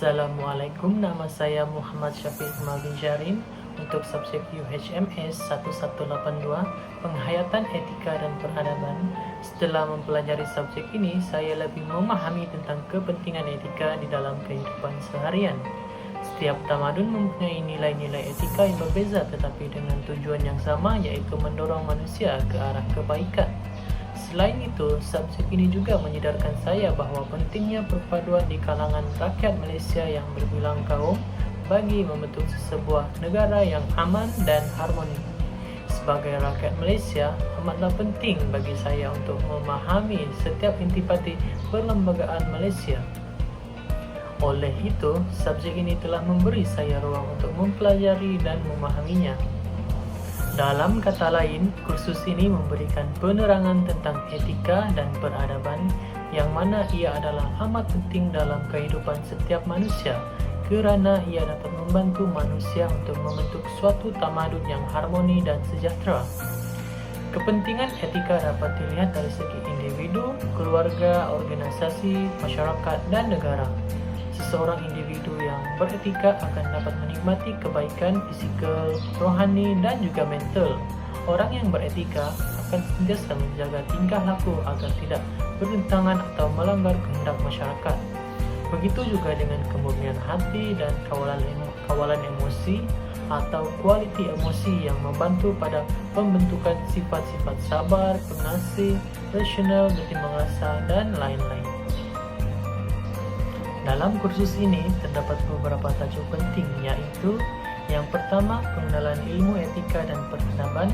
Assalamualaikum, nama saya Muhammad Syafiq Malvin Jarin. Untuk subjek UHMS 1182, Penghayatan Etika dan Peradaban. Setelah mempelajari subjek ini, saya lebih memahami tentang kepentingan etika di dalam kehidupan seharian. Setiap tamadun mempunyai nilai-nilai etika yang berbeza tetapi dengan tujuan yang sama, yaitu mendorong manusia ke arah kebaikan. Selain itu, subjek ini juga menyadarkan saya bahawa pentingnya perpaduan di kalangan rakyat Malaysia yang berbilang kaum bagi membentuk sebuah negara yang aman dan harmoni. Sebagai rakyat Malaysia, amatlah penting bagi saya untuk memahami setiap intipati perlembagaan Malaysia. Oleh itu, subjek ini telah memberi saya ruang untuk mempelajari dan memahaminya. Dalam kata lain, kursus ini memberikan penerangan tentang etika dan peradaban yang mana ia adalah amat penting dalam kehidupan setiap manusia kerana ia dapat membantu manusia untuk membentuk suatu tamadun yang harmoni dan sejahtera. Kepentingan etika dapat dilihat dari segi individu, keluarga, organisasi, masyarakat dan negara. Seseorang individu yang beretika akan dapat menikmati kebaikan fisikal, rohani dan juga mental. Orang yang beretika akan sentiasa menjaga tingkah laku agar tidak bertentangan atau melanggar kehendak masyarakat. Begitu juga dengan kemurnian hati dan kawalan emosi atau kualiti emosi yang membantu pada pembentukan sifat-sifat sabar, pengasih, rasional, bertimbang rasa dan lain-lain. Dalam kursus ini terdapat beberapa tajuk penting, yaitu yang pertama, pengenalan ilmu etika dan peradaban,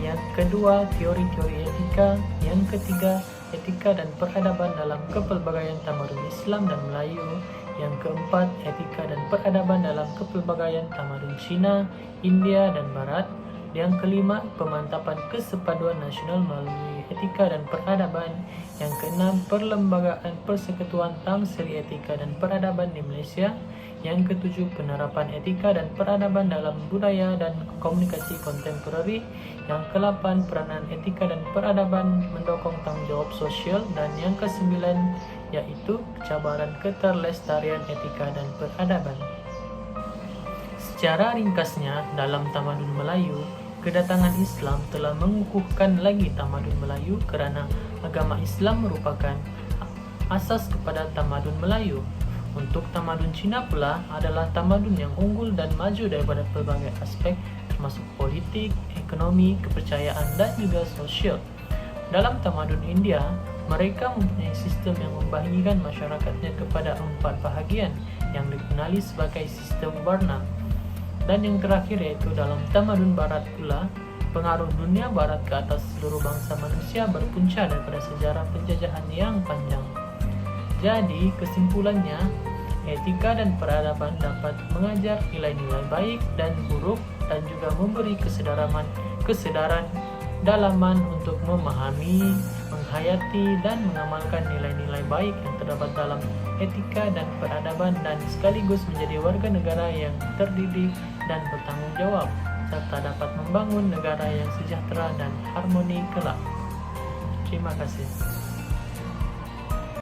yang kedua, teori-teori etika, yang ketiga, etika dan peradaban dalam kepelbagaian tamadun Islam dan Melayu, yang keempat, etika dan peradaban dalam kepelbagaian tamadun Cina, India dan Barat, yang kelima, pemantapan kesepaduan nasional melalui etika dan peradaban, yang keenam, perlembagaan persekutuan Tangsa Etika dan Peradaban di Malaysia, yang ketujuh, penerapan etika dan peradaban dalam budaya dan komunikasi kontemporari, yang ke-8, peranan etika dan peradaban mendukung tanggungjawab sosial, dan yang ke-9 yaitu cabaran keterlestarian etika dan peradaban. Secara ringkasnya, dalam tamadun Melayu, kedatangan Islam telah mengukuhkan lagi tamadun Melayu kerana agama Islam merupakan asas kepada tamadun Melayu. Untuk tamadun Cina pula adalah tamadun yang unggul dan maju daripada pelbagai aspek termasuk politik, ekonomi, kepercayaan dan juga sosial. Dalam tamadun India, mereka mempunyai sistem yang membahagikan masyarakatnya kepada 4 bahagian yang dikenali sebagai sistem warna. Dan yang terakhir yaitu dalam tamadun Barat pula, pengaruh dunia Barat ke atas seluruh bangsa manusia berpunca daripada sejarah penjajahan yang panjang. Jadi, kesimpulannya, etika dan peradaban dapat mengajar nilai-nilai baik dan buruk dan juga memberi kesedaran dalaman untuk memahami, menghayati dan mengamalkan nilai-nilai baik yang terdapat dalam etika dan peradaban dan sekaligus menjadi warga negara yang terdidik dan bertanggung jawab serta dapat membangun negara yang sejahtera dan harmoni kelak. Terima kasih.